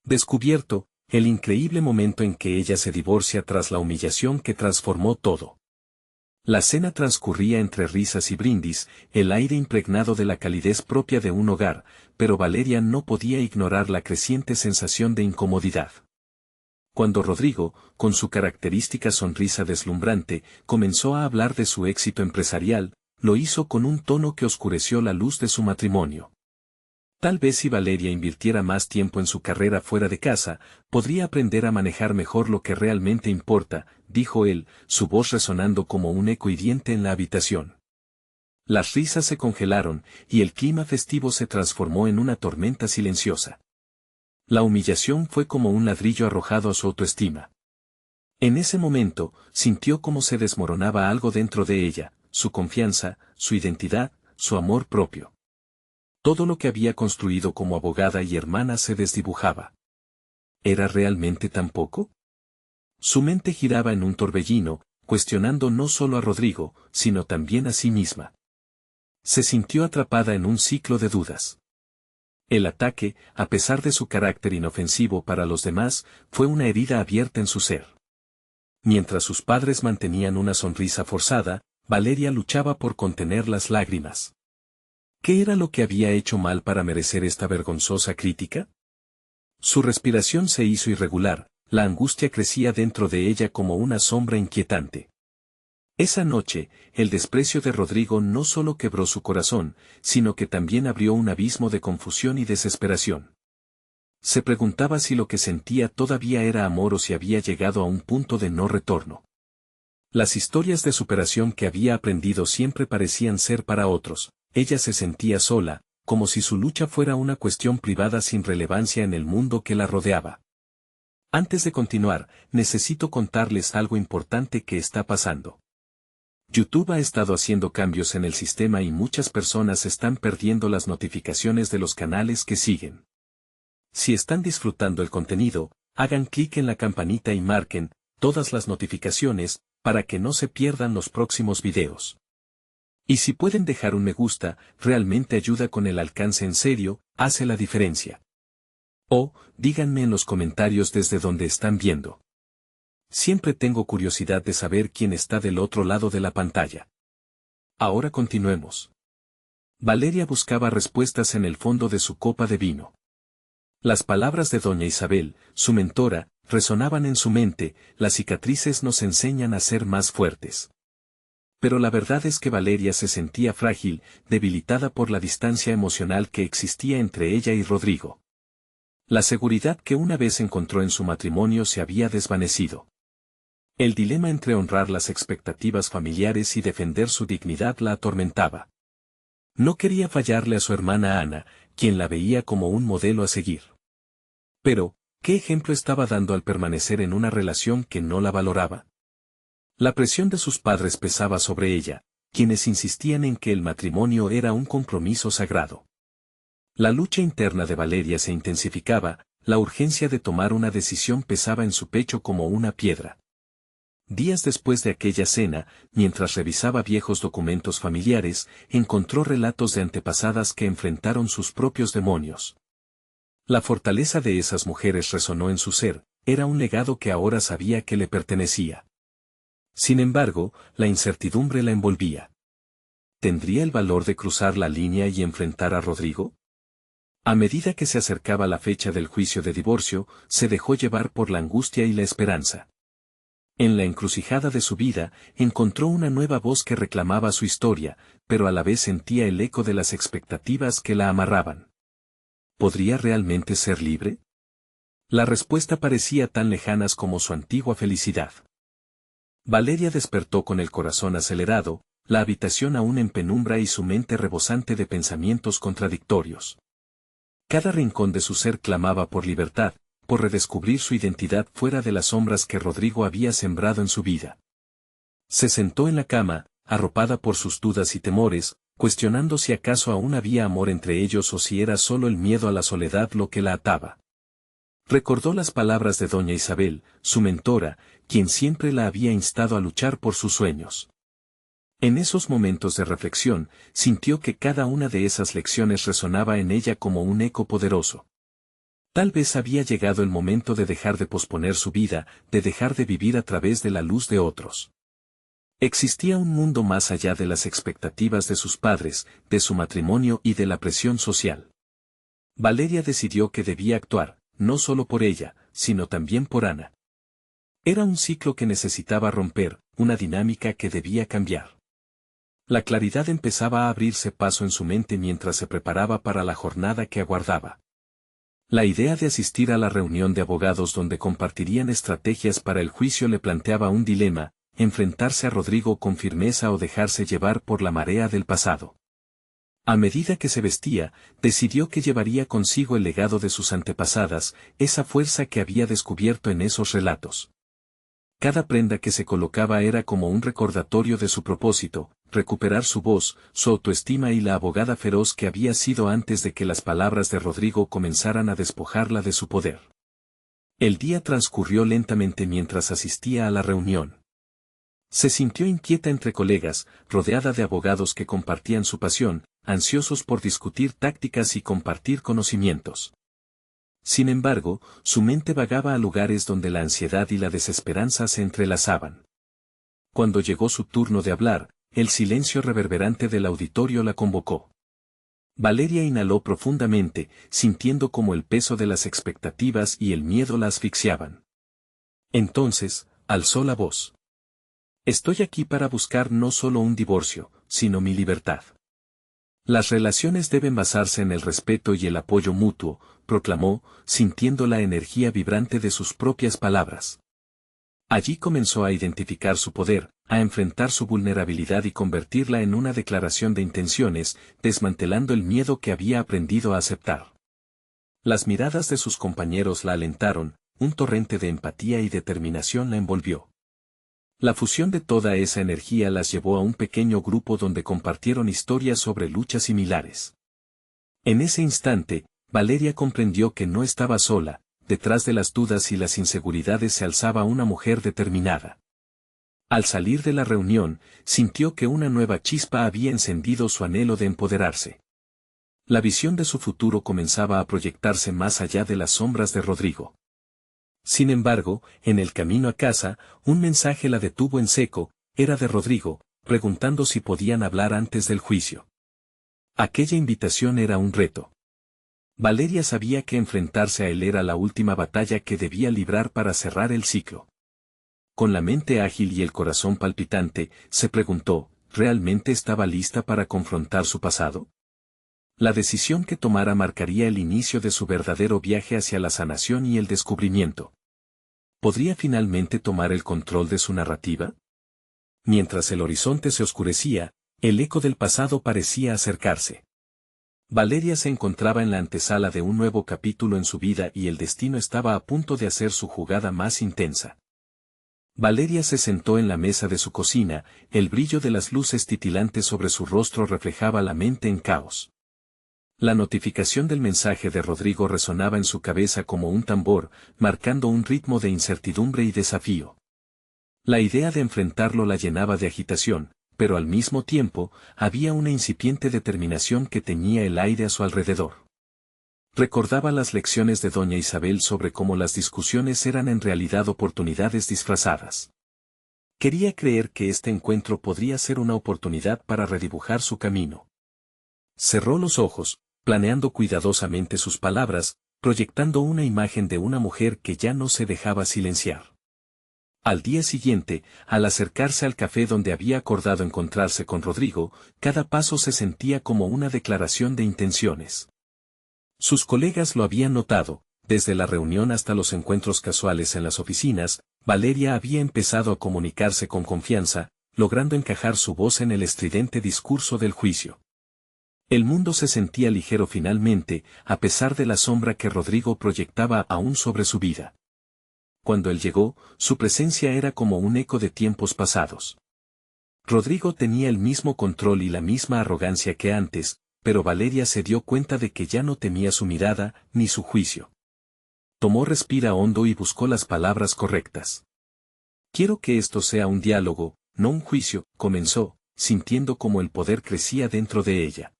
Descubierto, el increíble momento en que ella se divorcia tras la humillación que transformó todo. La cena transcurría entre risas y brindis, el aire impregnado de la calidez propia de un hogar, pero Valeria no podía ignorar la creciente sensación de incomodidad. Cuando Rodrigo, con su característica sonrisa deslumbrante, comenzó a hablar de su éxito empresarial, lo hizo con un tono que oscureció la luz de su matrimonio. Tal vez si Valeria invirtiera más tiempo en su carrera fuera de casa, podría aprender a manejar mejor lo que realmente importa, dijo él, su voz resonando como un eco hiriente en la habitación. Las risas se congelaron, y el clima festivo se transformó en una tormenta silenciosa. La humillación fue como un ladrillo arrojado a su autoestima. En ese momento, sintió cómo se desmoronaba algo dentro de ella, su confianza, su identidad, su amor propio. Todo lo que había construido como abogada y hermana se desdibujaba. ¿Era realmente tan poco? Su mente giraba en un torbellino, cuestionando no solo a Rodrigo, sino también a sí misma. Se sintió atrapada en un ciclo de dudas. El ataque, a pesar de su carácter inofensivo para los demás, fue una herida abierta en su ser. Mientras sus padres mantenían una sonrisa forzada, Valeria luchaba por contener las lágrimas. ¿Qué era lo que había hecho mal para merecer esta vergonzosa crítica? Su respiración se hizo irregular, la angustia crecía dentro de ella como una sombra inquietante. Esa noche, el desprecio de Rodrigo no solo quebró su corazón, sino que también abrió un abismo de confusión y desesperación. Se preguntaba si lo que sentía todavía era amor o si había llegado a un punto de no retorno. Las historias de superación que había aprendido siempre parecían ser para otros. Ella se sentía sola, como si su lucha fuera una cuestión privada sin relevancia en el mundo que la rodeaba. Antes de continuar, necesito contarles algo importante que está pasando. YouTube ha estado haciendo cambios en el sistema y muchas personas están perdiendo las notificaciones de los canales que siguen. Si están disfrutando el contenido, hagan clic en la campanita y marquen todas las notificaciones para que no se pierdan los próximos videos. Y si pueden dejar un me gusta, realmente ayuda con el alcance en serio, hace la diferencia. O, díganme en los comentarios desde donde están viendo. Siempre tengo curiosidad de saber quién está del otro lado de la pantalla. Ahora continuemos. Valeria buscaba respuestas en el fondo de su copa de vino. Las palabras de doña Isabel, su mentora, resonaban en su mente, las cicatrices nos enseñan a ser más fuertes. Pero la verdad es que Valeria se sentía frágil, debilitada por la distancia emocional que existía entre ella y Rodrigo. La seguridad que una vez encontró en su matrimonio se había desvanecido. El dilema entre honrar las expectativas familiares y defender su dignidad la atormentaba. No quería fallarle a su hermana Ana, quien la veía como un modelo a seguir. Pero, ¿qué ejemplo estaba dando al permanecer en una relación que no la valoraba? La presión de sus padres pesaba sobre ella, quienes insistían en que el matrimonio era un compromiso sagrado. La lucha interna de Valeria se intensificaba, la urgencia de tomar una decisión pesaba en su pecho como una piedra. Días después de aquella cena, mientras revisaba viejos documentos familiares, encontró relatos de antepasadas que enfrentaron sus propios demonios. La fortaleza de esas mujeres resonó en su ser, era un legado que ahora sabía que le pertenecía. Sin embargo, la incertidumbre la envolvía. ¿Tendría el valor de cruzar la línea y enfrentar a Rodrigo? A medida que se acercaba la fecha del juicio de divorcio, se dejó llevar por la angustia y la esperanza. En la encrucijada de su vida, encontró una nueva voz que reclamaba su historia, pero a la vez sentía el eco de las expectativas que la amarraban. ¿Podría realmente ser libre? La respuesta parecía tan lejanas como su antigua felicidad. Valeria despertó con el corazón acelerado, la habitación aún en penumbra y su mente rebosante de pensamientos contradictorios. Cada rincón de su ser clamaba por libertad, por redescubrir su identidad fuera de las sombras que Rodrigo había sembrado en su vida. Se sentó en la cama, arropada por sus dudas y temores, cuestionando si acaso aún había amor entre ellos o si era solo el miedo a la soledad lo que la ataba. Recordó las palabras de doña Isabel, su mentora, quien siempre la había instado a luchar por sus sueños. En esos momentos de reflexión, sintió que cada una de esas lecciones resonaba en ella como un eco poderoso. Tal vez había llegado el momento de dejar de posponer su vida, de dejar de vivir a través de la luz de otros. Existía un mundo más allá de las expectativas de sus padres, de su matrimonio y de la presión social. Valeria decidió que debía actuar, no solo por ella, sino también por Ana. Era un ciclo que necesitaba romper, una dinámica que debía cambiar. La claridad empezaba a abrirse paso en su mente mientras se preparaba para la jornada que aguardaba. La idea de asistir a la reunión de abogados donde compartirían estrategias para el juicio le planteaba un dilema: enfrentarse a Rodrigo con firmeza o dejarse llevar por la marea del pasado. A medida que se vestía, decidió que llevaría consigo el legado de sus antepasadas, esa fuerza que había descubierto en esos relatos. Cada prenda que se colocaba era como un recordatorio de su propósito: recuperar su voz, su autoestima y la abogada feroz que había sido antes de que las palabras de Rodrigo comenzaran a despojarla de su poder. El día transcurrió lentamente mientras asistía a la reunión. Se sintió inquieta entre colegas, rodeada de abogados que compartían su pasión, ansiosos por discutir tácticas y compartir conocimientos. Sin embargo, su mente vagaba a lugares donde la ansiedad y la desesperanza se entrelazaban. Cuando llegó su turno de hablar, el silencio reverberante del auditorio la convocó. Valeria inhaló profundamente, sintiendo cómo el peso de las expectativas y el miedo la asfixiaban. Entonces, alzó la voz. Estoy aquí para buscar no solo un divorcio, sino mi libertad. Las relaciones deben basarse en el respeto y el apoyo mutuo, proclamó, sintiendo la energía vibrante de sus propias palabras. Allí comenzó a identificar su poder, a enfrentar su vulnerabilidad y convertirla en una declaración de intenciones, desmantelando el miedo que había aprendido a aceptar. Las miradas de sus compañeros la alentaron, un torrente de empatía y determinación la envolvió. La fusión de toda esa energía las llevó a un pequeño grupo donde compartieron historias sobre luchas similares. En ese instante, Valeria comprendió que no estaba sola. Detrás de las dudas y las inseguridades se alzaba una mujer determinada. Al salir de la reunión, sintió que una nueva chispa había encendido su anhelo de empoderarse. La visión de su futuro comenzaba a proyectarse más allá de las sombras de Rodrigo. Sin embargo, en el camino a casa, un mensaje la detuvo en seco. Era de Rodrigo, preguntando si podían hablar antes del juicio. Aquella invitación era un reto. Valeria sabía que enfrentarse a él era la última batalla que debía librar para cerrar el ciclo. Con la mente ágil y el corazón palpitante, se preguntó, ¿realmente estaba lista para confrontar su pasado? La decisión que tomara marcaría el inicio de su verdadero viaje hacia la sanación y el descubrimiento. ¿Podría finalmente tomar el control de su narrativa? Mientras el horizonte se oscurecía, el eco del pasado parecía acercarse. Valeria se encontraba en la antesala de un nuevo capítulo en su vida y el destino estaba a punto de hacer su jugada más intensa. Valeria se sentó en la mesa de su cocina, el brillo de las luces titilantes sobre su rostro reflejaba la mente en caos. La notificación del mensaje de Rodrigo resonaba en su cabeza como un tambor, marcando un ritmo de incertidumbre y desafío. La idea de enfrentarlo la llenaba de agitación, pero al mismo tiempo, había una incipiente determinación que teñía el aire a su alrededor. Recordaba las lecciones de doña Isabel sobre cómo las discusiones eran en realidad oportunidades disfrazadas. Quería creer que este encuentro podría ser una oportunidad para redibujar su camino. Cerró los ojos, planeando cuidadosamente sus palabras, proyectando una imagen de una mujer que ya no se dejaba silenciar. Al día siguiente, al acercarse al café donde había acordado encontrarse con Rodrigo, cada paso se sentía como una declaración de intenciones. Sus colegas lo habían notado, desde la reunión hasta los encuentros casuales en las oficinas. Valeria había empezado a comunicarse con confianza, logrando encajar su voz en el estridente discurso del juicio. El mundo se sentía ligero finalmente, a pesar de la sombra que Rodrigo proyectaba aún sobre su vida. Cuando él llegó, su presencia era como un eco de tiempos pasados. Rodrigo tenía el mismo control y la misma arrogancia que antes, pero Valeria se dio cuenta de que ya no temía su mirada, ni su juicio. Tomó respira hondo y buscó las palabras correctas. Quiero que esto sea un diálogo, no un juicio, comenzó, sintiendo como el poder crecía dentro de ella.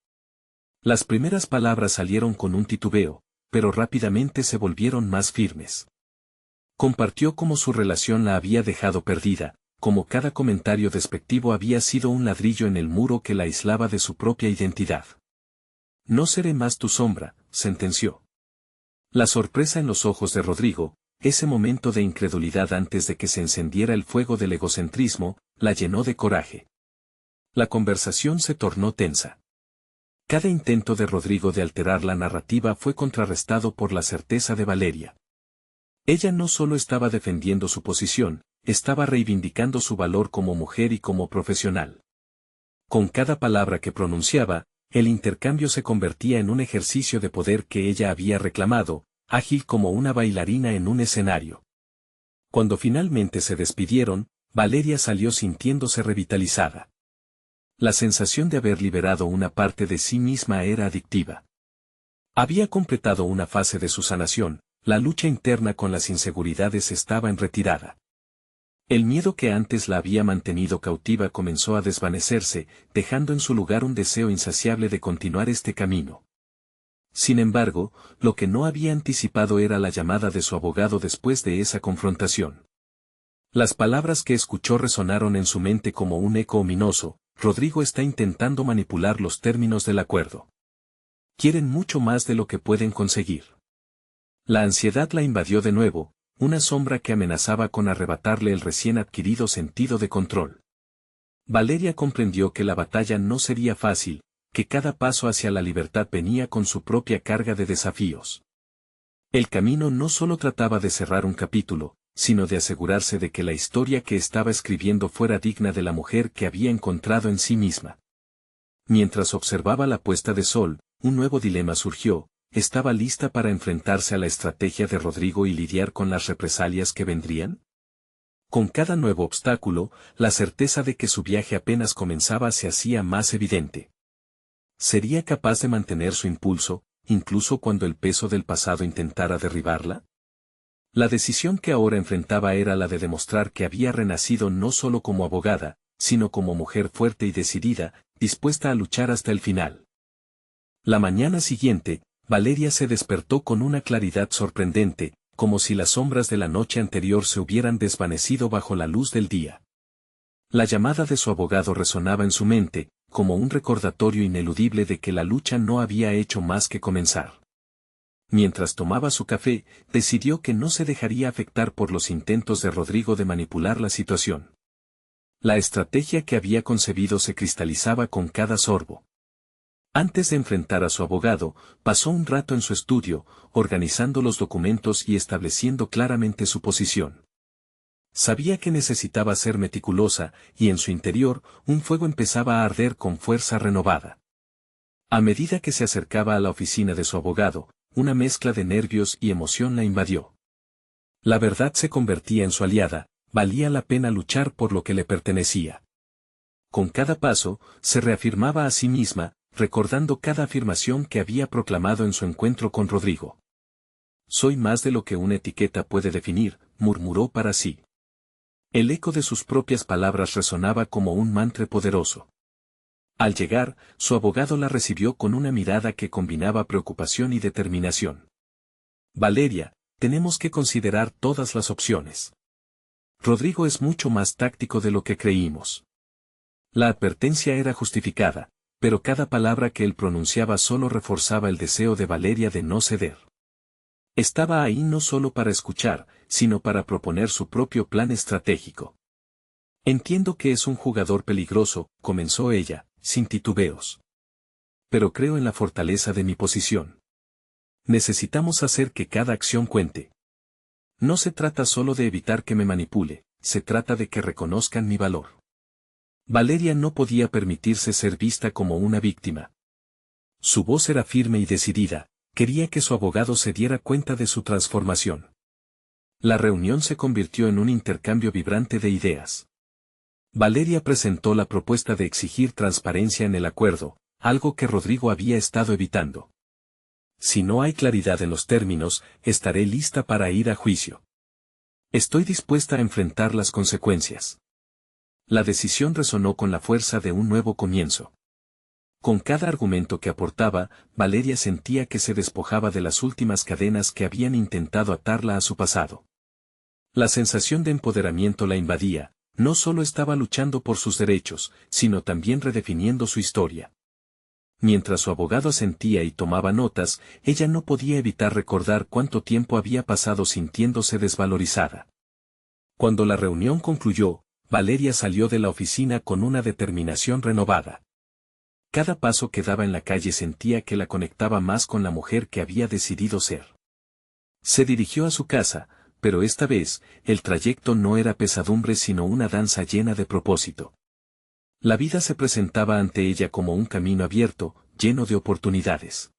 Las primeras palabras salieron con un titubeo, pero rápidamente se volvieron más firmes. Compartió cómo su relación la había dejado perdida, como cada comentario despectivo había sido un ladrillo en el muro que la aislaba de su propia identidad. No seré más tu sombra, sentenció. La sorpresa en los ojos de Rodrigo, ese momento de incredulidad antes de que se encendiera el fuego del egocentrismo, la llenó de coraje. La conversación se tornó tensa. Cada intento de Rodrigo de alterar la narrativa fue contrarrestado por la certeza de Valeria. Ella no solo estaba defendiendo su posición, estaba reivindicando su valor como mujer y como profesional. Con cada palabra que pronunciaba, el intercambio se convertía en un ejercicio de poder que ella había reclamado, ágil como una bailarina en un escenario. Cuando finalmente se despidieron, Valeria salió sintiéndose revitalizada. La sensación de haber liberado una parte de sí misma era adictiva. Había completado una fase de su sanación, la lucha interna con las inseguridades estaba en retirada. El miedo que antes la había mantenido cautiva comenzó a desvanecerse, dejando en su lugar un deseo insaciable de continuar este camino. Sin embargo, lo que no había anticipado era la llamada de su abogado después de esa confrontación. Las palabras que escuchó resonaron en su mente como un eco ominoso: Rodrigo está intentando manipular los términos del acuerdo. Quieren mucho más de lo que pueden conseguir. La ansiedad la invadió de nuevo, una sombra que amenazaba con arrebatarle el recién adquirido sentido de control. Valeria comprendió que la batalla no sería fácil, que cada paso hacia la libertad venía con su propia carga de desafíos. El camino no solo trataba de cerrar un capítulo, sino de asegurarse de que la historia que estaba escribiendo fuera digna de la mujer que había encontrado en sí misma. Mientras observaba la puesta de sol, un nuevo dilema surgió: ¿estaba lista para enfrentarse a la estrategia de Rodrigo y lidiar con las represalias que vendrían? Con cada nuevo obstáculo, la certeza de que su viaje apenas comenzaba se hacía más evidente. ¿Sería capaz de mantener su impulso, incluso cuando el peso del pasado intentara derribarla? La decisión que ahora enfrentaba era la de demostrar que había renacido no solo como abogada, sino como mujer fuerte y decidida, dispuesta a luchar hasta el final. La mañana siguiente, Valeria se despertó con una claridad sorprendente, como si las sombras de la noche anterior se hubieran desvanecido bajo la luz del día. La llamada de su abogado resonaba en su mente, como un recordatorio ineludible de que la lucha no había hecho más que comenzar. Mientras tomaba su café, decidió que no se dejaría afectar por los intentos de Rodrigo de manipular la situación. La estrategia que había concebido se cristalizaba con cada sorbo. Antes de enfrentar a su abogado, pasó un rato en su estudio, organizando los documentos y estableciendo claramente su posición. Sabía que necesitaba ser meticulosa, y en su interior, un fuego empezaba a arder con fuerza renovada. A medida que se acercaba a la oficina de su abogado, una mezcla de nervios y emoción la invadió. La verdad se convertía en su aliada, valía la pena luchar por lo que le pertenecía. Con cada paso, se reafirmaba a sí misma, recordando cada afirmación que había proclamado en su encuentro con Rodrigo. Soy más de lo que una etiqueta puede definir, murmuró para sí. El eco de sus propias palabras resonaba como un mantra poderoso. Al llegar, su abogado la recibió con una mirada que combinaba preocupación y determinación. Valeria, tenemos que considerar todas las opciones. Rodrigo es mucho más táctico de lo que creímos. La advertencia era justificada, pero cada palabra que él pronunciaba solo reforzaba el deseo de Valeria de no ceder. Estaba ahí no solo para escuchar, sino para proponer su propio plan estratégico. Entiendo que es un jugador peligroso, comenzó ella, sin titubeos. Pero creo en la fortaleza de mi posición. Necesitamos hacer que cada acción cuente. No se trata solo de evitar que me manipule, se trata de que reconozcan mi valor. Valeria no podía permitirse ser vista como una víctima. Su voz era firme y decidida, quería que su abogado se diera cuenta de su transformación. La reunión se convirtió en un intercambio vibrante de ideas. Valeria presentó la propuesta de exigir transparencia en el acuerdo, algo que Rodrigo había estado evitando. Si no hay claridad en los términos, estaré lista para ir a juicio. Estoy dispuesta a enfrentar las consecuencias. La decisión resonó con la fuerza de un nuevo comienzo. Con cada argumento que aportaba, Valeria sentía que se despojaba de las últimas cadenas que habían intentado atarla a su pasado. La sensación de empoderamiento la invadía, no solo estaba luchando por sus derechos, sino también redefiniendo su historia. Mientras su abogado asentía y tomaba notas, ella no podía evitar recordar cuánto tiempo había pasado sintiéndose desvalorizada. Cuando la reunión concluyó, Valeria salió de la oficina con una determinación renovada. Cada paso que daba en la calle sentía que la conectaba más con la mujer que había decidido ser. Se dirigió a su casa, pero esta vez, el trayecto no era pesadumbre sino una danza llena de propósito. La vida se presentaba ante ella como un camino abierto, lleno de oportunidades.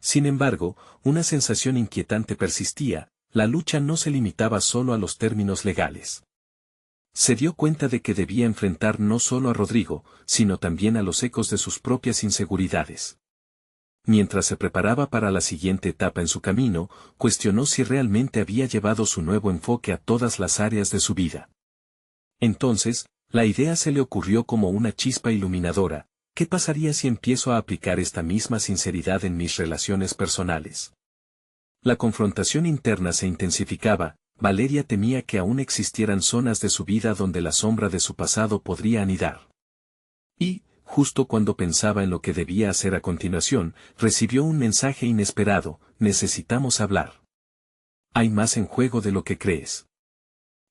Sin embargo, una sensación inquietante persistía, la lucha no se limitaba solo a los términos legales. Se dio cuenta de que debía enfrentar no solo a Rodrigo, sino también a los ecos de sus propias inseguridades. Mientras se preparaba para la siguiente etapa en su camino, cuestionó si realmente había llevado su nuevo enfoque a todas las áreas de su vida. Entonces, la idea se le ocurrió como una chispa iluminadora: ¿qué pasaría si empiezo a aplicar esta misma sinceridad en mis relaciones personales? La confrontación interna se intensificaba. Valeria temía que aún existieran zonas de su vida donde la sombra de su pasado podría anidar. Y, justo cuando pensaba en lo que debía hacer a continuación, recibió un mensaje inesperado: necesitamos hablar. Hay más en juego de lo que crees.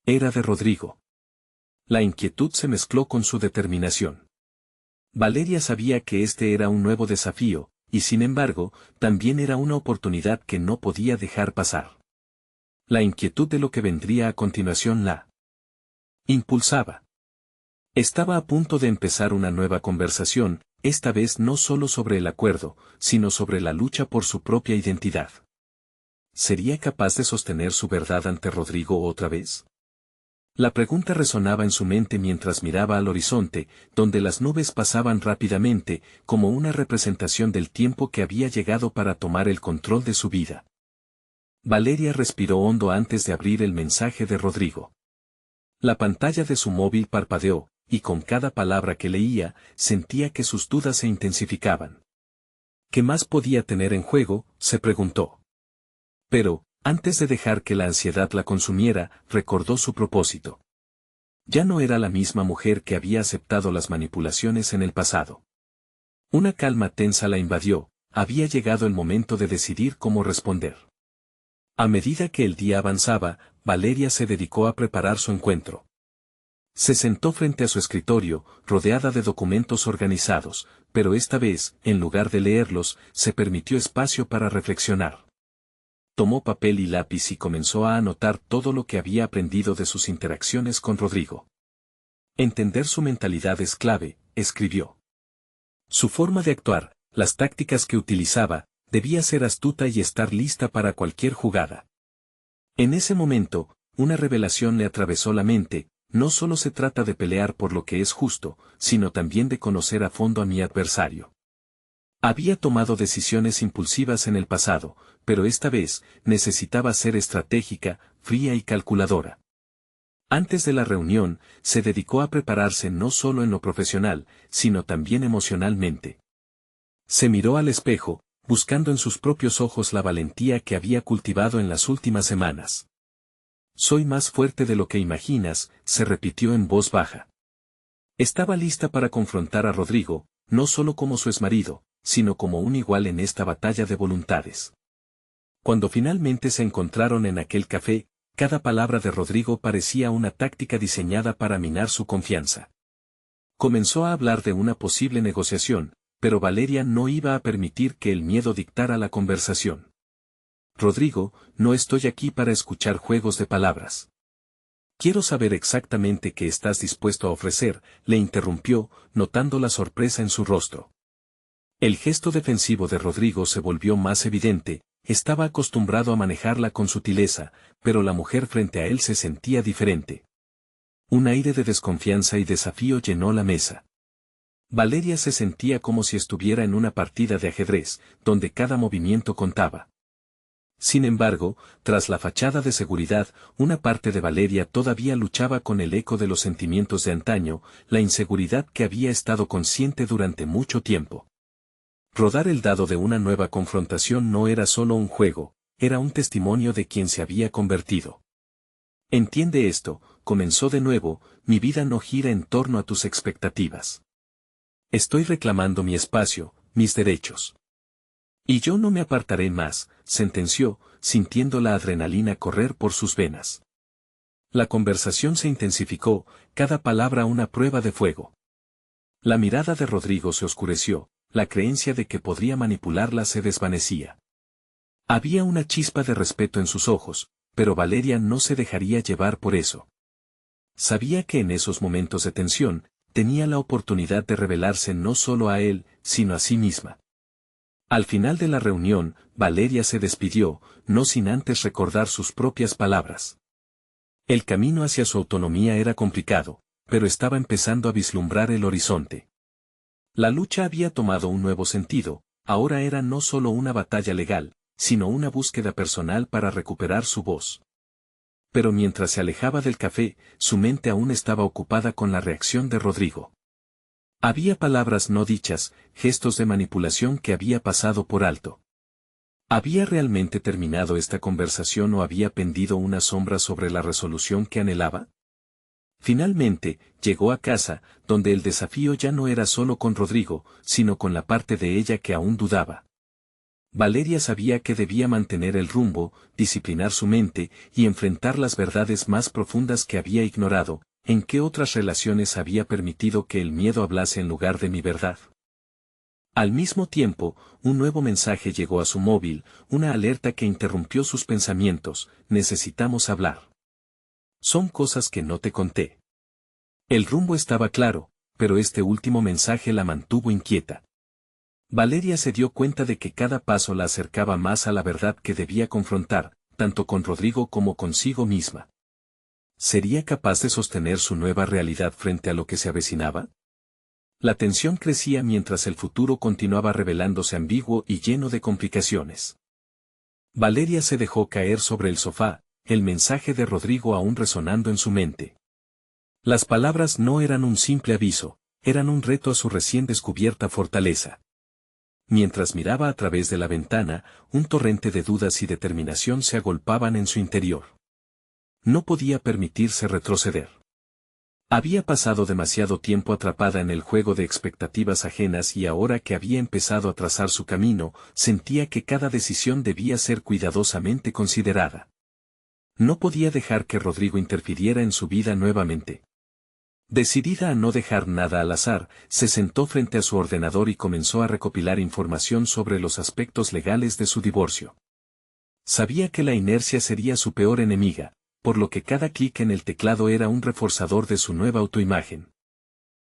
Era de Rodrigo. La inquietud se mezcló con su determinación. Valeria sabía que este era un nuevo desafío, y sin embargo, también era una oportunidad que no podía dejar pasar. La inquietud de lo que vendría a continuación la impulsaba. Estaba a punto de empezar una nueva conversación, esta vez no solo sobre el acuerdo, sino sobre la lucha por su propia identidad. ¿Sería capaz de sostener su verdad ante Rodrigo otra vez? La pregunta resonaba en su mente mientras miraba al horizonte, donde las nubes pasaban rápidamente, como una representación del tiempo que había llegado para tomar el control de su vida. Valeria respiró hondo antes de abrir el mensaje de Rodrigo. La pantalla de su móvil parpadeó, y con cada palabra que leía, sentía que sus dudas se intensificaban. ¿Qué más podía tener en juego?, se preguntó. Pero, antes de dejar que la ansiedad la consumiera, recordó su propósito. Ya no era la misma mujer que había aceptado las manipulaciones en el pasado. Una calma tensa la invadió, había llegado el momento de decidir cómo responder. A medida que el día avanzaba, Valeria se dedicó a preparar su encuentro. Se sentó frente a su escritorio, rodeada de documentos organizados, pero esta vez, en lugar de leerlos, se permitió espacio para reflexionar. Tomó papel y lápiz y comenzó a anotar todo lo que había aprendido de sus interacciones con Rodrigo. Entender su mentalidad es clave, escribió. Su forma de actuar, las tácticas que utilizaba, debía ser astuta y estar lista para cualquier jugada. En ese momento, una revelación le atravesó la mente: no solo se trata de pelear por lo que es justo, sino también de conocer a fondo a mi adversario. Había tomado decisiones impulsivas en el pasado, pero esta vez, necesitaba ser estratégica, fría y calculadora. Antes de la reunión, se dedicó a prepararse no solo en lo profesional, sino también emocionalmente. Se miró al espejo, buscando en sus propios ojos la valentía que había cultivado en las últimas semanas. Soy más fuerte de lo que imaginas, se repitió en voz baja. Estaba lista para confrontar a Rodrigo, no solo como su exmarido, sino como un igual en esta batalla de voluntades. Cuando finalmente se encontraron en aquel café, cada palabra de Rodrigo parecía una táctica diseñada para minar su confianza. Comenzó a hablar de una posible negociación, pero Valeria no iba a permitir que el miedo dictara la conversación. Rodrigo, no estoy aquí para escuchar juegos de palabras. Quiero saber exactamente qué estás dispuesto a ofrecer, le interrumpió, notando la sorpresa en su rostro. El gesto defensivo de Rodrigo se volvió más evidente, estaba acostumbrado a manejarla con sutileza, pero la mujer frente a él se sentía diferente. Un aire de desconfianza y desafío llenó la mesa. Valeria se sentía como si estuviera en una partida de ajedrez, donde cada movimiento contaba. Sin embargo, tras la fachada de seguridad, una parte de Valeria todavía luchaba con el eco de los sentimientos de antaño, la inseguridad que había estado consciente durante mucho tiempo. Rodar el dado de una nueva confrontación no era solo un juego, era un testimonio de quien se había convertido. Entiende esto, comenzó de nuevo, mi vida no gira en torno a tus expectativas. Estoy reclamando mi espacio, mis derechos. Y yo no me apartaré más, sentenció, sintiendo la adrenalina correr por sus venas. La conversación se intensificó, cada palabra una prueba de fuego. La mirada de Rodrigo se oscureció, la creencia de que podría manipularla se desvanecía. Había una chispa de respeto en sus ojos, pero Valeria no se dejaría llevar por eso. Sabía que en esos momentos de tensión, tenía la oportunidad de revelarse no solo a él, sino a sí misma. Al final de la reunión, Valeria se despidió, no sin antes recordar sus propias palabras. El camino hacia su autonomía era complicado, pero estaba empezando a vislumbrar el horizonte. La lucha había tomado un nuevo sentido, ahora era no solo una batalla legal, sino una búsqueda personal para recuperar su voz. Pero mientras se alejaba del café, su mente aún estaba ocupada con la reacción de Rodrigo. Había palabras no dichas, gestos de manipulación que había pasado por alto. ¿Había realmente terminado esta conversación o había pendido una sombra sobre la resolución que anhelaba? Finalmente, llegó a casa, donde el desafío ya no era solo con Rodrigo, sino con la parte de ella que aún dudaba. Valeria sabía que debía mantener el rumbo, disciplinar su mente y enfrentar las verdades más profundas que había ignorado. ¿En qué otras relaciones había permitido que el miedo hablase en lugar de mi verdad? Al mismo tiempo, un nuevo mensaje llegó a su móvil, una alerta que interrumpió sus pensamientos: necesitamos hablar. Son cosas que no te conté. El rumbo estaba claro, pero este último mensaje la mantuvo inquieta. Valeria se dio cuenta de que cada paso la acercaba más a la verdad que debía confrontar, tanto con Rodrigo como consigo misma. ¿Sería capaz de sostener su nueva realidad frente a lo que se avecinaba? La tensión crecía mientras el futuro continuaba revelándose ambiguo y lleno de complicaciones. Valeria se dejó caer sobre el sofá, el mensaje de Rodrigo aún resonando en su mente. Las palabras no eran un simple aviso, eran un reto a su recién descubierta fortaleza. Mientras miraba a través de la ventana, un torrente de dudas y determinación se agolpaban en su interior. No podía permitirse retroceder. Había pasado demasiado tiempo atrapada en el juego de expectativas ajenas y ahora que había empezado a trazar su camino, sentía que cada decisión debía ser cuidadosamente considerada. No podía dejar que Rodrigo interfiriera en su vida nuevamente. Decidida a no dejar nada al azar, se sentó frente a su ordenador y comenzó a recopilar información sobre los aspectos legales de su divorcio. Sabía que la inercia sería su peor enemiga, por lo que cada clic en el teclado era un reforzador de su nueva autoimagen.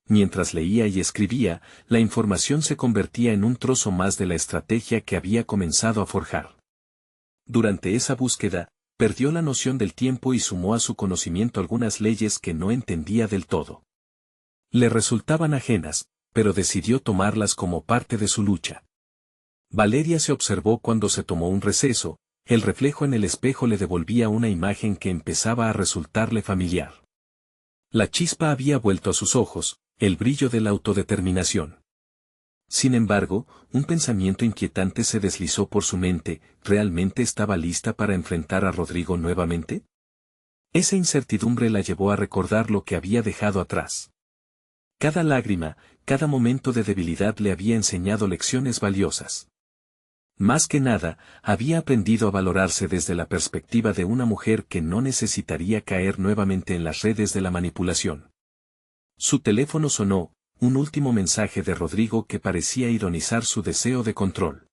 Mientras leía y escribía, la información se convertía en un trozo más de la estrategia que había comenzado a forjar. Durante esa búsqueda, perdió la noción del tiempo y sumó a su conocimiento algunas leyes que no entendía del todo. Le resultaban ajenas, pero decidió tomarlas como parte de su lucha. Valeria se observó cuando se tomó un receso. El reflejo en el espejo le devolvía una imagen que empezaba a resultarle familiar. La chispa había vuelto a sus ojos, el brillo de la autodeterminación. Sin embargo, un pensamiento inquietante se deslizó por su mente: ¿realmente estaba lista para enfrentar a Rodrigo nuevamente? Esa incertidumbre la llevó a recordar lo que había dejado atrás. Cada lágrima, cada momento de debilidad le había enseñado lecciones valiosas. Más que nada, había aprendido a valorarse desde la perspectiva de una mujer que no necesitaría caer nuevamente en las redes de la manipulación. Su teléfono sonó, un último mensaje de Rodrigo que parecía ironizar su deseo de control.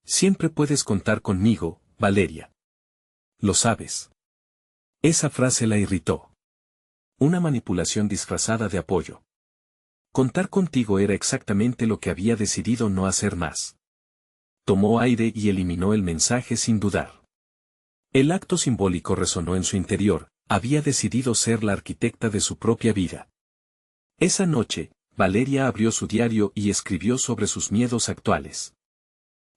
Siempre puedes contar conmigo, Valeria. Lo sabes. Esa frase la irritó. Una manipulación disfrazada de apoyo. Contar contigo era exactamente lo que había decidido no hacer más. Tomó aire y eliminó el mensaje sin dudar. El acto simbólico resonó en su interior: había decidido ser la arquitecta de su propia vida. Esa noche, Valeria abrió su diario y escribió sobre sus miedos actuales.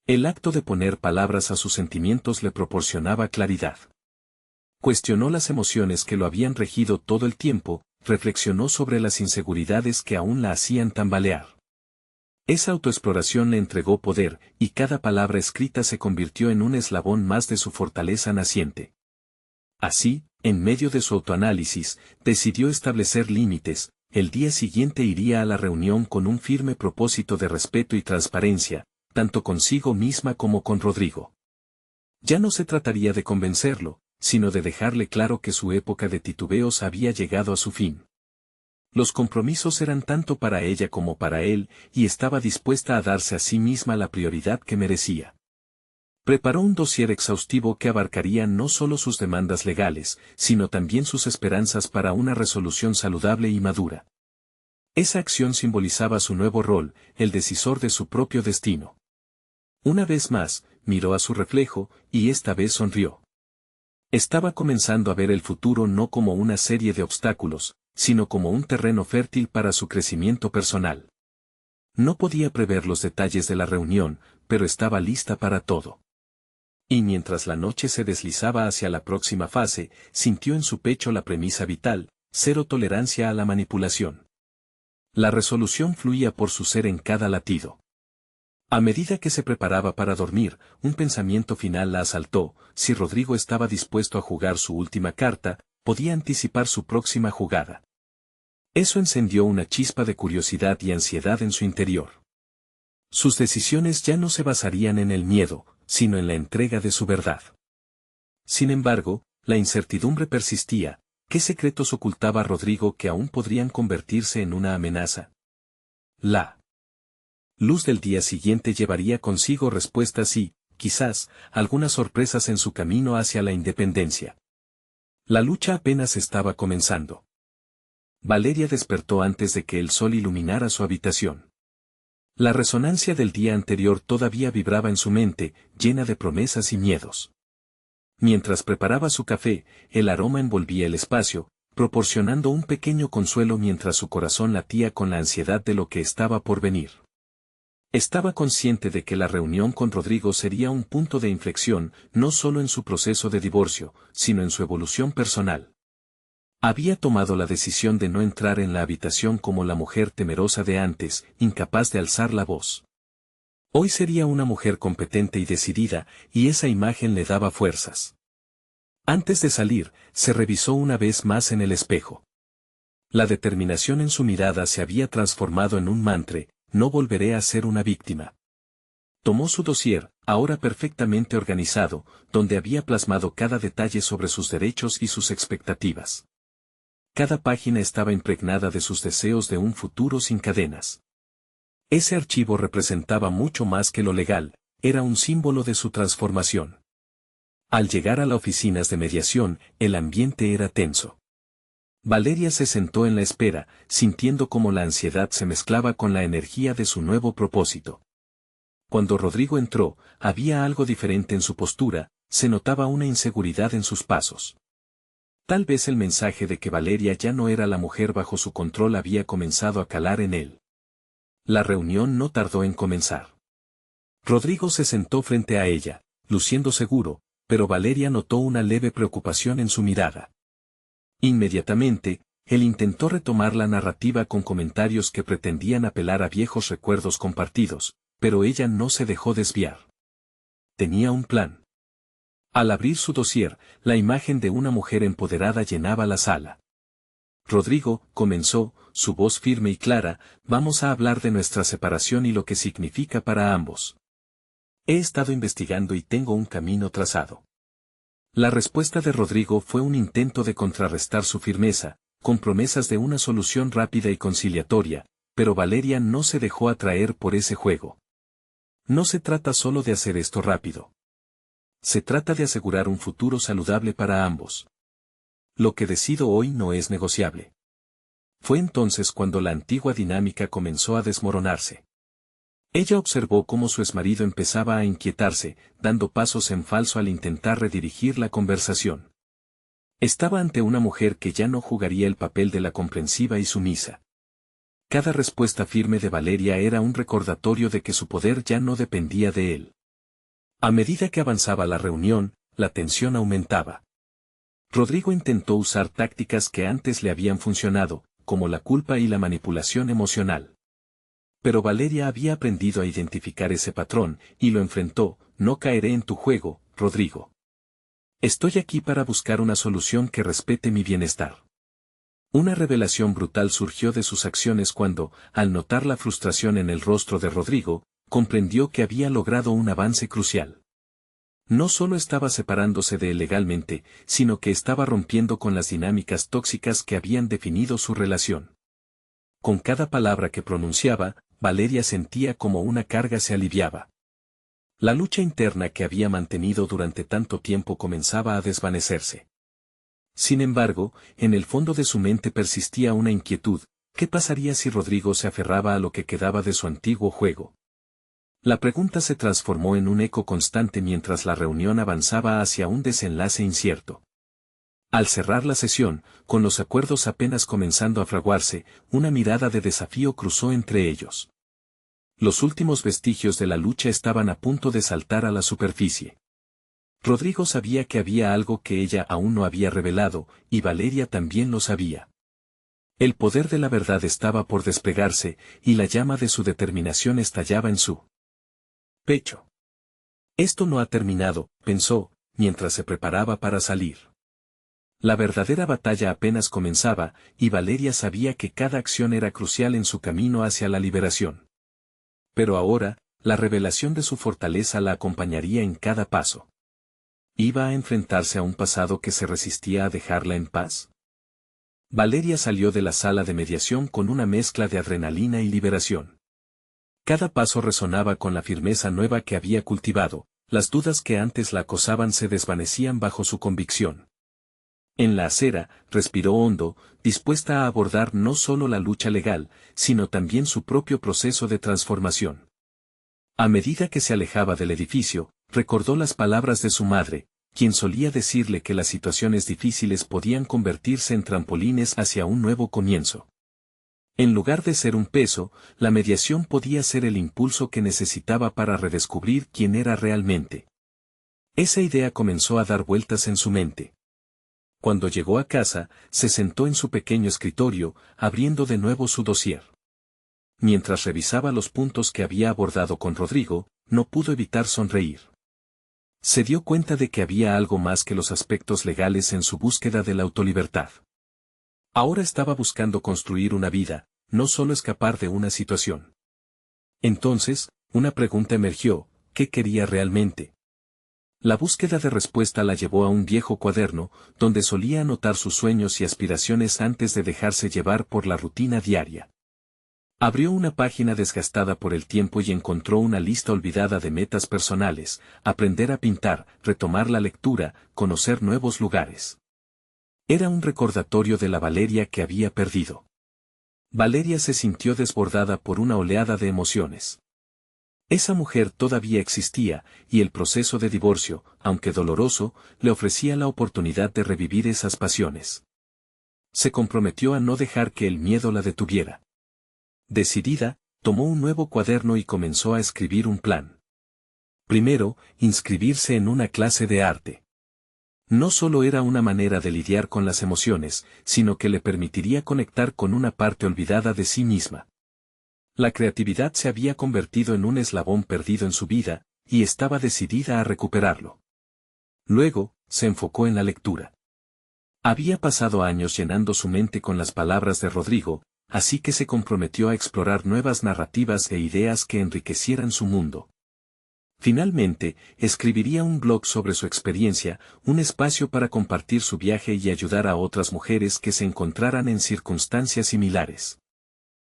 El acto de poner palabras a sus sentimientos le proporcionaba claridad. Cuestionó las emociones que lo habían regido todo el tiempo, reflexionó sobre las inseguridades que aún la hacían tambalear. Esa autoexploración le entregó poder, y cada palabra escrita se convirtió en un eslabón más de su fortaleza naciente. Así, en medio de su autoanálisis, decidió establecer límites. El día siguiente iría a la reunión con un firme propósito de respeto y transparencia, tanto consigo misma como con Rodrigo. Ya no se trataría de convencerlo, sino de dejarle claro que su época de titubeos había llegado a su fin. Los compromisos eran tanto para ella como para él, y estaba dispuesta a darse a sí misma la prioridad que merecía. Preparó un dossier exhaustivo que abarcaría no solo sus demandas legales, sino también sus esperanzas para una resolución saludable y madura. Esa acción simbolizaba su nuevo rol, el decisor de su propio destino. Una vez más, miró a su reflejo, y esta vez sonrió. Estaba comenzando a ver el futuro no como una serie de obstáculos, sino como un terreno fértil para su crecimiento personal. No podía prever los detalles de la reunión, pero estaba lista para todo. Y mientras la noche se deslizaba hacia la próxima fase, sintió en su pecho la premisa vital: cero tolerancia a la manipulación. La resolución fluía por su ser en cada latido. A medida que se preparaba para dormir, un pensamiento final la asaltó: si Rodrigo estaba dispuesto a jugar su última carta, podía anticipar su próxima jugada. Eso encendió una chispa de curiosidad y ansiedad en su interior. Sus decisiones ya no se basarían en el miedo, sino en la entrega de su verdad. Sin embargo, la incertidumbre persistía. ¿Qué secretos ocultaba Rodrigo que aún podrían convertirse en una amenaza? La luz del día siguiente llevaría consigo respuestas y, quizás, algunas sorpresas en su camino hacia la independencia. La lucha apenas estaba comenzando. Valeria despertó antes de que el sol iluminara su habitación. La resonancia del día anterior todavía vibraba en su mente, llena de promesas y miedos. Mientras preparaba su café, el aroma envolvía el espacio, proporcionando un pequeño consuelo mientras su corazón latía con la ansiedad de lo que estaba por venir. Estaba consciente de que la reunión con Rodrigo sería un punto de inflexión, no solo en su proceso de divorcio, sino en su evolución personal. Había tomado la decisión de no entrar en la habitación como la mujer temerosa de antes, incapaz de alzar la voz. Hoy sería una mujer competente y decidida, y esa imagen le daba fuerzas. Antes de salir, se revisó una vez más en el espejo. La determinación en su mirada se había transformado en un mantra: no volveré a ser una víctima. Tomó su dossier, ahora perfectamente organizado, donde había plasmado cada detalle sobre sus derechos y sus expectativas. Cada página estaba impregnada de sus deseos de un futuro sin cadenas. Ese archivo representaba mucho más que lo legal, era un símbolo de su transformación. Al llegar a las oficinas de mediación, el ambiente era tenso. Valeria se sentó en la espera, sintiendo cómo la ansiedad se mezclaba con la energía de su nuevo propósito. Cuando Rodrigo entró, había algo diferente en su postura, se notaba una inseguridad en sus pasos. Tal vez el mensaje de que Valeria ya no era la mujer bajo su control había comenzado a calar en él. La reunión no tardó en comenzar. Rodrigo se sentó frente a ella, luciendo seguro, pero Valeria notó una leve preocupación en su mirada. Inmediatamente, él intentó retomar la narrativa con comentarios que pretendían apelar a viejos recuerdos compartidos, pero ella no se dejó desviar. Tenía un plan. Al abrir su dossier, la imagen de una mujer empoderada llenaba la sala. Rodrigo, comenzó, su voz firme y clara: vamos a hablar de nuestra separación y lo que significa para ambos. He estado investigando y tengo un camino trazado. La respuesta de Rodrigo fue un intento de contrarrestar su firmeza, con promesas de una solución rápida y conciliatoria, pero Valeria no se dejó atraer por ese juego. No se trata solo de hacer esto rápido. Se trata de asegurar un futuro saludable para ambos. Lo que decido hoy no es negociable. Fue entonces cuando la antigua dinámica comenzó a desmoronarse. Ella observó cómo su exmarido empezaba a inquietarse, dando pasos en falso al intentar redirigir la conversación. Estaba ante una mujer que ya no jugaría el papel de la comprensiva y sumisa. Cada respuesta firme de Valeria era un recordatorio de que su poder ya no dependía de él. A medida que avanzaba la reunión, la tensión aumentaba. Rodrigo intentó usar tácticas que antes le habían funcionado, como la culpa y la manipulación emocional. Pero Valeria había aprendido a identificar ese patrón, y lo enfrentó: no caeré en tu juego, Rodrigo. Estoy aquí para buscar una solución que respete mi bienestar. Una revelación brutal surgió de sus acciones cuando, al notar la frustración en el rostro de Rodrigo, comprendió que había logrado un avance crucial. No solo estaba separándose de él legalmente, sino que estaba rompiendo con las dinámicas tóxicas que habían definido su relación. Con cada palabra que pronunciaba, Valeria sentía como una carga se aliviaba. La lucha interna que había mantenido durante tanto tiempo comenzaba a desvanecerse. Sin embargo, en el fondo de su mente persistía una inquietud: ¿qué pasaría si Rodrigo se aferraba a lo que quedaba de su antiguo juego? La pregunta se transformó en un eco constante mientras la reunión avanzaba hacia un desenlace incierto. Al cerrar la sesión, con los acuerdos apenas comenzando a fraguarse, una mirada de desafío cruzó entre ellos. Los últimos vestigios de la lucha estaban a punto de saltar a la superficie. Rodrigo sabía que había algo que ella aún no había revelado, y Valeria también lo sabía. El poder de la verdad estaba por desplegarse, y la llama de su determinación estallaba en su pecho. Esto no ha terminado, pensó, mientras se preparaba para salir. La verdadera batalla apenas comenzaba, y Valeria sabía que cada acción era crucial en su camino hacia la liberación. Pero ahora, la revelación de su fortaleza la acompañaría en cada paso. ¿Iba a enfrentarse a un pasado que se resistía a dejarla en paz? Valeria salió de la sala de mediación con una mezcla de adrenalina y liberación. Cada paso resonaba con la firmeza nueva que había cultivado, las dudas que antes la acosaban se desvanecían bajo su convicción. En la acera, respiró hondo, dispuesta a abordar no solo la lucha legal, sino también su propio proceso de transformación. A medida que se alejaba del edificio, recordó las palabras de su madre, quien solía decirle que las situaciones difíciles podían convertirse en trampolines hacia un nuevo comienzo. En lugar de ser un peso, la mediación podía ser el impulso que necesitaba para redescubrir quién era realmente. Esa idea comenzó a dar vueltas en su mente. Cuando llegó a casa, se sentó en su pequeño escritorio, abriendo de nuevo su dossier. Mientras revisaba los puntos que había abordado con Rodrigo, no pudo evitar sonreír. Se dio cuenta de que había algo más que los aspectos legales en su búsqueda de la autolibertad. Ahora estaba buscando construir una vida, no solo escapar de una situación. Entonces, una pregunta emergió: ¿qué quería realmente? La búsqueda de respuesta la llevó a un viejo cuaderno, donde solía anotar sus sueños y aspiraciones antes de dejarse llevar por la rutina diaria. Abrió una página desgastada por el tiempo y encontró una lista olvidada de metas personales: aprender a pintar, retomar la lectura, conocer nuevos lugares. Era un recordatorio de la Valeria que había perdido. Valeria se sintió desbordada por una oleada de emociones. Esa mujer todavía existía, y el proceso de divorcio, aunque doloroso, le ofrecía la oportunidad de revivir esas pasiones. Se comprometió a no dejar que el miedo la detuviera. Decidida, tomó un nuevo cuaderno y comenzó a escribir un plan. Primero, inscribirse en una clase de arte. No solo era una manera de lidiar con las emociones, sino que le permitiría conectar con una parte olvidada de sí misma. La creatividad se había convertido en un eslabón perdido en su vida, y estaba decidida a recuperarlo. Luego, se enfocó en la lectura. Había pasado años llenando su mente con las palabras de Rodrigo, así que se comprometió a explorar nuevas narrativas e ideas que enriquecieran su mundo. Finalmente, escribiría un blog sobre su experiencia, un espacio para compartir su viaje y ayudar a otras mujeres que se encontraran en circunstancias similares.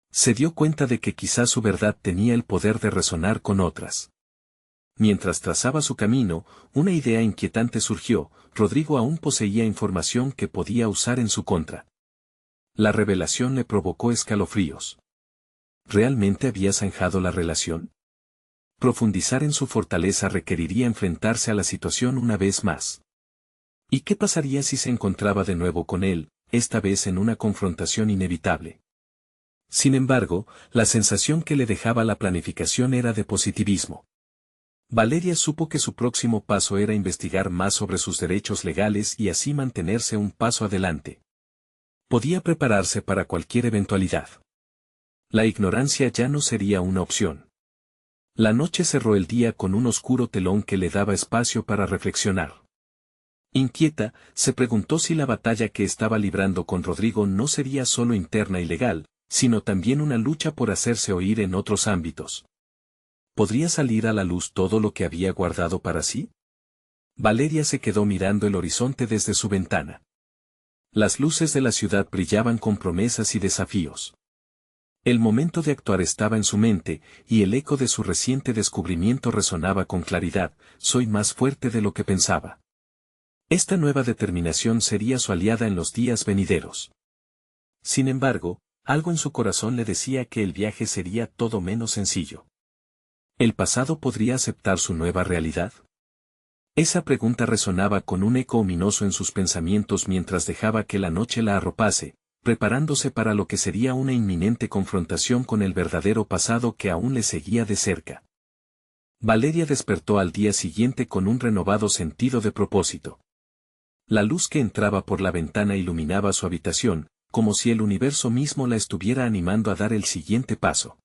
Se dio cuenta de que quizás su verdad tenía el poder de resonar con otras. Mientras trazaba su camino, una idea inquietante surgió: Rodrigo aún poseía información que podía usar en su contra. La revelación le provocó escalofríos. ¿Realmente había zanjado la relación? Profundizar en su fortaleza requeriría enfrentarse a la situación una vez más. ¿Y qué pasaría si se encontraba de nuevo con él, esta vez en una confrontación inevitable? Sin embargo, la sensación que le dejaba la planificación era de positivismo. Valeria supo que su próximo paso era investigar más sobre sus derechos legales y así mantenerse un paso adelante. Podía prepararse para cualquier eventualidad. La ignorancia ya no sería una opción. La noche cerró el día con un oscuro telón que le daba espacio para reflexionar. Inquieta, se preguntó si la batalla que estaba librando con Rodrigo no sería solo interna y legal, sino también una lucha por hacerse oír en otros ámbitos. ¿Podría salir a la luz todo lo que había guardado para sí? Valeria se quedó mirando el horizonte desde su ventana. Las luces de la ciudad brillaban con promesas y desafíos. El momento de actuar estaba en su mente, y el eco de su reciente descubrimiento resonaba con claridad: soy más fuerte de lo que pensaba. Esta nueva determinación sería su aliada en los días venideros. Sin embargo, algo en su corazón le decía que el viaje sería todo menos sencillo. ¿El pasado podría aceptar su nueva realidad? Esa pregunta resonaba con un eco ominoso en sus pensamientos mientras dejaba que la noche la arropase, preparándose para lo que sería una inminente confrontación con el verdadero pasado que aún le seguía de cerca. Valeria despertó al día siguiente con un renovado sentido de propósito. La luz que entraba por la ventana iluminaba su habitación, como si el universo mismo la estuviera animando a dar el siguiente paso.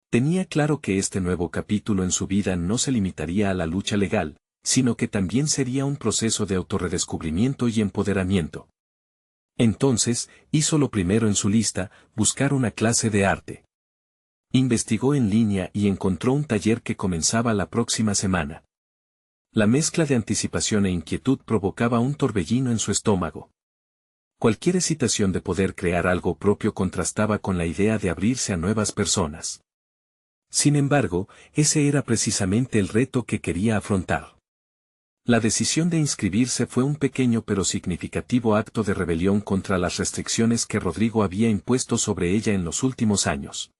Tenía claro que este nuevo capítulo en su vida no se limitaría a la lucha legal, sino que también sería un proceso de autorredescubrimiento y empoderamiento. Entonces, hizo lo primero en su lista: buscar una clase de arte. Investigó en línea y encontró un taller que comenzaba la próxima semana. La mezcla de anticipación e inquietud provocaba un torbellino en su estómago. Cualquier excitación de poder crear algo propio contrastaba con la idea de abrirse a nuevas personas. Sin embargo, ese era precisamente el reto que quería afrontar. La decisión de inscribirse fue un pequeño pero significativo acto de rebelión contra las restricciones que Rodrigo había impuesto sobre ella en los últimos años.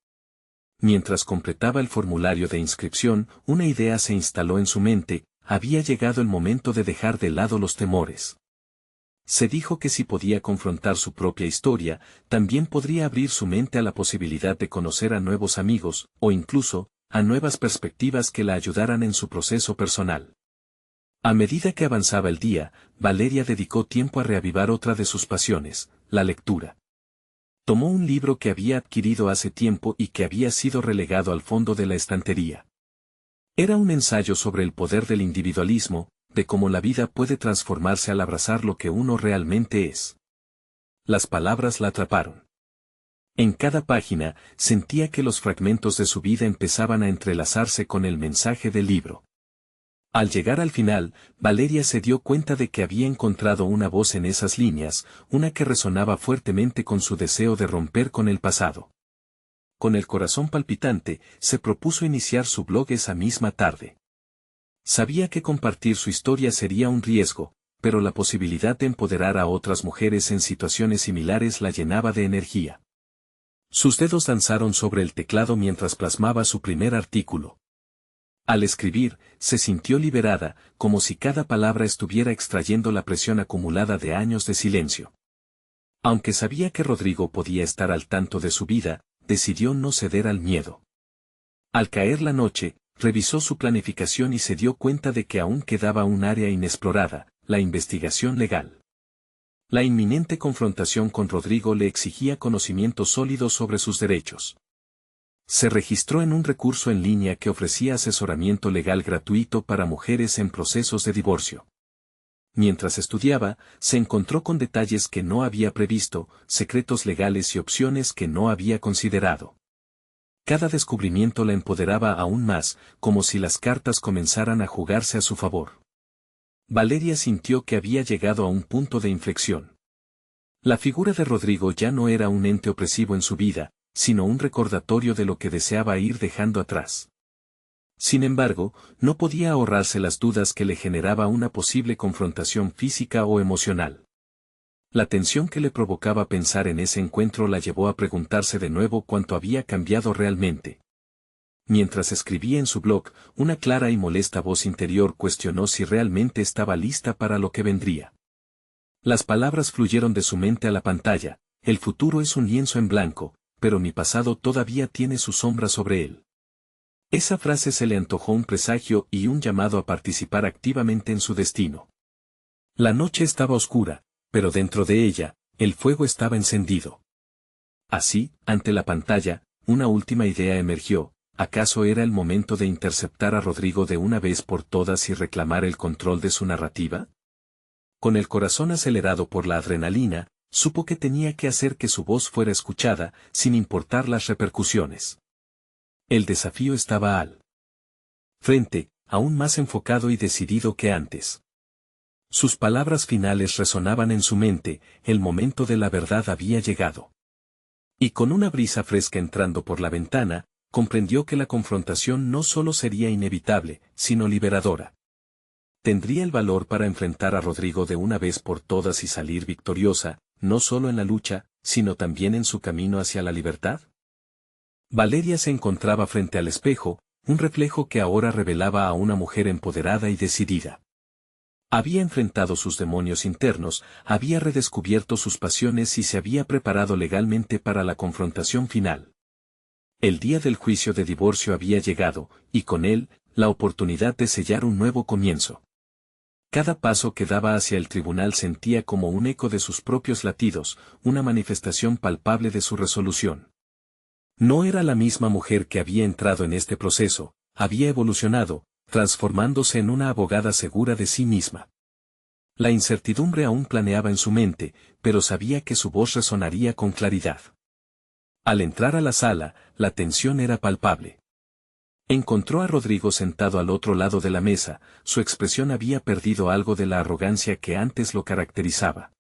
Mientras completaba el formulario de inscripción, una idea se instaló en su mente: había llegado el momento de dejar de lado los temores. Se dijo que si podía confrontar su propia historia, también podría abrir su mente a la posibilidad de conocer a nuevos amigos, o incluso, a nuevas perspectivas que la ayudaran en su proceso personal. A medida que avanzaba el día, Valeria dedicó tiempo a reavivar otra de sus pasiones: la lectura. Tomó un libro que había adquirido hace tiempo y que había sido relegado al fondo de la estantería. Era un ensayo sobre el poder del individualismo, de cómo la vida puede transformarse al abrazar lo que uno realmente es. Las palabras la atraparon. En cada página, sentía que los fragmentos de su vida empezaban a entrelazarse con el mensaje del libro. Al llegar al final, Valeria se dio cuenta de que había encontrado una voz en esas líneas, una que resonaba fuertemente con su deseo de romper con el pasado. Con el corazón palpitante, se propuso iniciar su blog esa misma tarde. Sabía que compartir su historia sería un riesgo, pero la posibilidad de empoderar a otras mujeres en situaciones similares la llenaba de energía. Sus dedos danzaron sobre el teclado mientras plasmaba su primer artículo. Al escribir, se sintió liberada, como si cada palabra estuviera extrayendo la presión acumulada de años de silencio. Aunque sabía que Rodrigo podía estar al tanto de su vida, decidió no ceder al miedo. Al caer la noche, revisó su planificación y se dio cuenta de que aún quedaba un área inexplorada: la investigación legal. La inminente confrontación con Rodrigo le exigía conocimientos sólidos sobre sus derechos. Se registró en un recurso en línea que ofrecía asesoramiento legal gratuito para mujeres en procesos de divorcio. Mientras estudiaba, se encontró con detalles que no había previsto, secretos legales y opciones que no había considerado. Cada descubrimiento la empoderaba aún más, como si las cartas comenzaran a jugarse a su favor. Valeria sintió que había llegado a un punto de inflexión. La figura de Rodrigo ya no era un ente opresivo en su vida, sino un recordatorio de lo que deseaba ir dejando atrás. Sin embargo, no podía ahorrarse las dudas que le generaba una posible confrontación física o emocional. La tensión que le provocaba pensar en ese encuentro la llevó a preguntarse de nuevo cuánto había cambiado realmente. Mientras escribía en su blog, una clara y molesta voz interior cuestionó si realmente estaba lista para lo que vendría. Las palabras fluyeron de su mente a la pantalla: el futuro es un lienzo en blanco, pero mi pasado todavía tiene su sombra sobre él. Esa frase se le antojó un presagio y un llamado a participar activamente en su destino. La noche estaba oscura, pero dentro de ella, el fuego estaba encendido. Así, ante la pantalla, una última idea emergió: ¿acaso era el momento de interceptar a Rodrigo de una vez por todas y reclamar el control de su narrativa? Con el corazón acelerado por la adrenalina, supo que tenía que hacer que su voz fuera escuchada, sin importar las repercusiones. El desafío estaba al frente, aún más enfocado y decidido que antes. Sus palabras finales resonaban en su mente: el momento de la verdad había llegado. Y con una brisa fresca entrando por la ventana, comprendió que la confrontación no solo sería inevitable, sino liberadora. ¿Tendría el valor para enfrentar a Rodrigo de una vez por todas y salir victoriosa, no solo en la lucha, sino también en su camino hacia la libertad? Valeria se encontraba frente al espejo, un reflejo que ahora revelaba a una mujer empoderada y decidida. Había enfrentado sus demonios internos, había redescubierto sus pasiones y se había preparado legalmente para la confrontación final. El día del juicio de divorcio había llegado, y con él, la oportunidad de sellar un nuevo comienzo. Cada paso que daba hacia el tribunal sentía como un eco de sus propios latidos, una manifestación palpable de su resolución. No era la misma mujer que había entrado en este proceso, había evolucionado, transformándose en una abogada segura de sí misma. La incertidumbre aún planeaba en su mente, pero sabía que su voz resonaría con claridad. Al entrar a la sala, la tensión era palpable. Encontró a Rodrigo sentado al otro lado de la mesa, su expresión había perdido algo de la arrogancia que antes lo caracterizaba.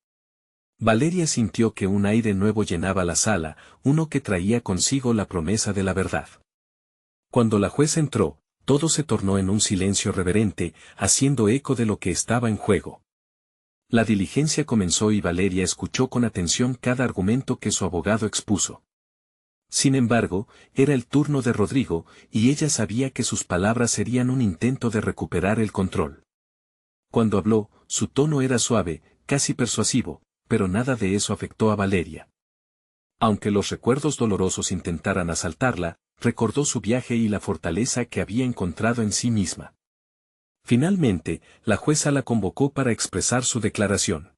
Valeria sintió que un aire nuevo llenaba la sala, uno que traía consigo la promesa de la verdad. Cuando la juez entró, todo se tornó en un silencio reverente, haciendo eco de lo que estaba en juego. La diligencia comenzó y Valeria escuchó con atención cada argumento que su abogado expuso. Sin embargo, era el turno de Rodrigo, y ella sabía que sus palabras serían un intento de recuperar el control. Cuando habló, su tono era suave, casi persuasivo, pero nada de eso afectó a Valeria. Aunque los recuerdos dolorosos intentaran asaltarla, recordó su viaje y la fortaleza que había encontrado en sí misma. Finalmente, la jueza la convocó para expresar su declaración.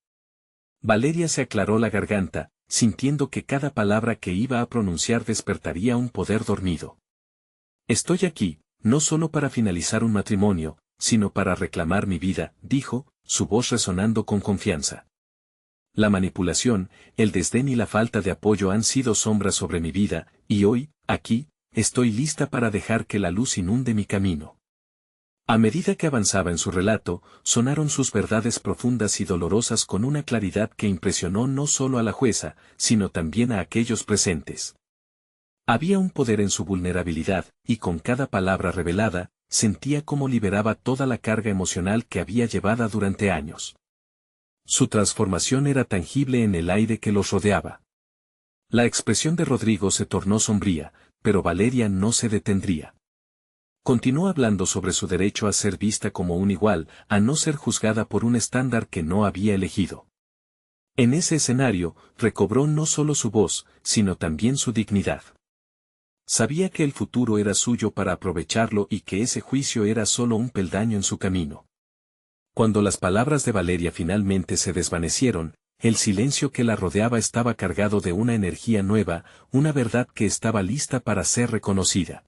Valeria se aclaró la garganta, sintiendo que cada palabra que iba a pronunciar despertaría un poder dormido. Estoy aquí, no solo para finalizar un matrimonio, sino para reclamar mi vida, dijo, su voz resonando con confianza. La manipulación, el desdén y la falta de apoyo han sido sombras sobre mi vida, y hoy, aquí, estoy lista para dejar que la luz inunde mi camino. A medida que avanzaba en su relato, sonaron sus verdades profundas y dolorosas con una claridad que impresionó no solo a la jueza, sino también a aquellos presentes. Había un poder en su vulnerabilidad, y con cada palabra revelada, sentía cómo liberaba toda la carga emocional que había llevada durante años. Su transformación era tangible en el aire que los rodeaba. La expresión de Rodrigo se tornó sombría, pero Valeria no se detendría. Continuó hablando sobre su derecho a ser vista como un igual, a no ser juzgada por un estándar que no había elegido. En ese escenario, recobró no solo su voz, sino también su dignidad. Sabía que el futuro era suyo para aprovecharlo y que ese juicio era solo un peldaño en su camino. Cuando las palabras de Valeria finalmente se desvanecieron, el silencio que la rodeaba estaba cargado de una energía nueva, una verdad que estaba lista para ser reconocida.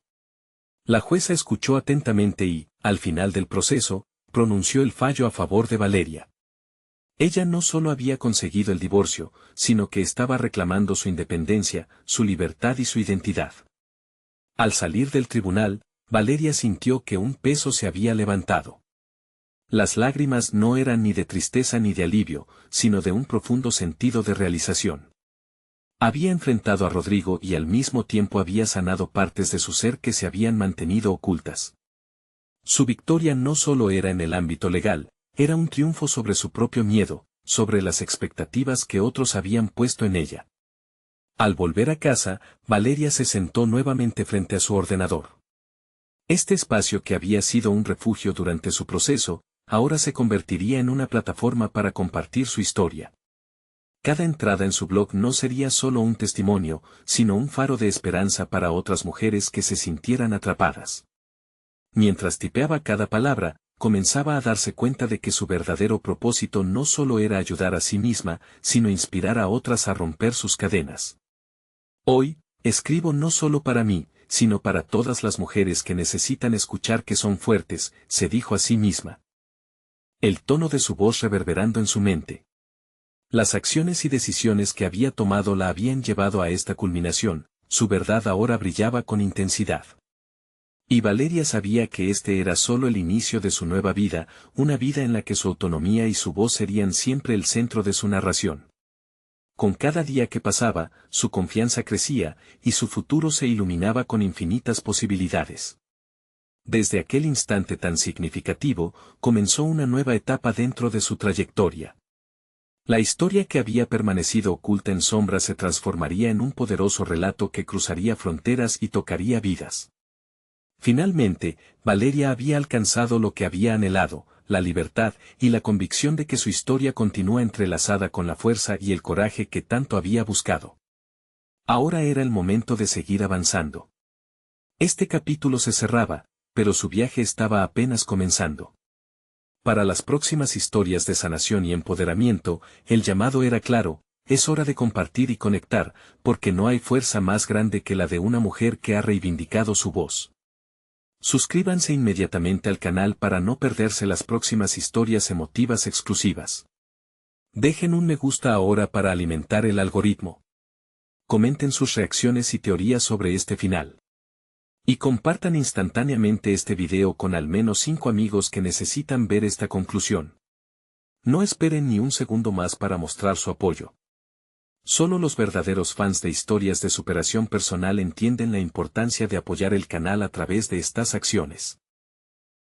La jueza escuchó atentamente y, al final del proceso, pronunció el fallo a favor de Valeria. Ella no solo había conseguido el divorcio, sino que estaba reclamando su independencia, su libertad y su identidad. Al salir del tribunal, Valeria sintió que un peso se había levantado. Las lágrimas no eran ni de tristeza ni de alivio, sino de un profundo sentido de realización. Había enfrentado a Rodrigo y al mismo tiempo había sanado partes de su ser que se habían mantenido ocultas. Su victoria no solo era en el ámbito legal, era un triunfo sobre su propio miedo, sobre las expectativas que otros habían puesto en ella. Al volver a casa, Valeria se sentó nuevamente frente a su ordenador. Este espacio que había sido un refugio durante su proceso, ahora se convertiría en una plataforma para compartir su historia. Cada entrada en su blog no sería solo un testimonio, sino un faro de esperanza para otras mujeres que se sintieran atrapadas. Mientras tipeaba cada palabra, comenzaba a darse cuenta de que su verdadero propósito no solo era ayudar a sí misma, sino inspirar a otras a romper sus cadenas. Hoy, escribo no solo para mí, sino para todas las mujeres que necesitan escuchar que son fuertes, se dijo a sí misma. El tono de su voz reverberando en su mente. Las acciones y decisiones que había tomado la habían llevado a esta culminación, su verdad ahora brillaba con intensidad. Y Valeria sabía que este era solo el inicio de su nueva vida, una vida en la que su autonomía y su voz serían siempre el centro de su narración. Con cada día que pasaba, su confianza crecía, y su futuro se iluminaba con infinitas posibilidades. Desde aquel instante tan significativo, comenzó una nueva etapa dentro de su trayectoria. La historia que había permanecido oculta en sombra se transformaría en un poderoso relato que cruzaría fronteras y tocaría vidas. Finalmente, Valeria había alcanzado lo que había anhelado, la libertad y la convicción de que su historia continúa entrelazada con la fuerza y el coraje que tanto había buscado. Ahora era el momento de seguir avanzando. Este capítulo se cerraba, pero su viaje estaba apenas comenzando. Para las próximas historias de sanación y empoderamiento, el llamado era claro: es hora de compartir y conectar, porque no hay fuerza más grande que la de una mujer que ha reivindicado su voz. Suscríbanse inmediatamente al canal para no perderse las próximas historias emotivas exclusivas. Dejen un me gusta ahora para alimentar el algoritmo. Comenten sus reacciones y teorías sobre este final. Y compartan instantáneamente este video con al menos 5 amigos que necesitan ver esta conclusión. No esperen ni un segundo más para mostrar su apoyo. Solo los verdaderos fans de historias de superación personal entienden la importancia de apoyar el canal a través de estas acciones.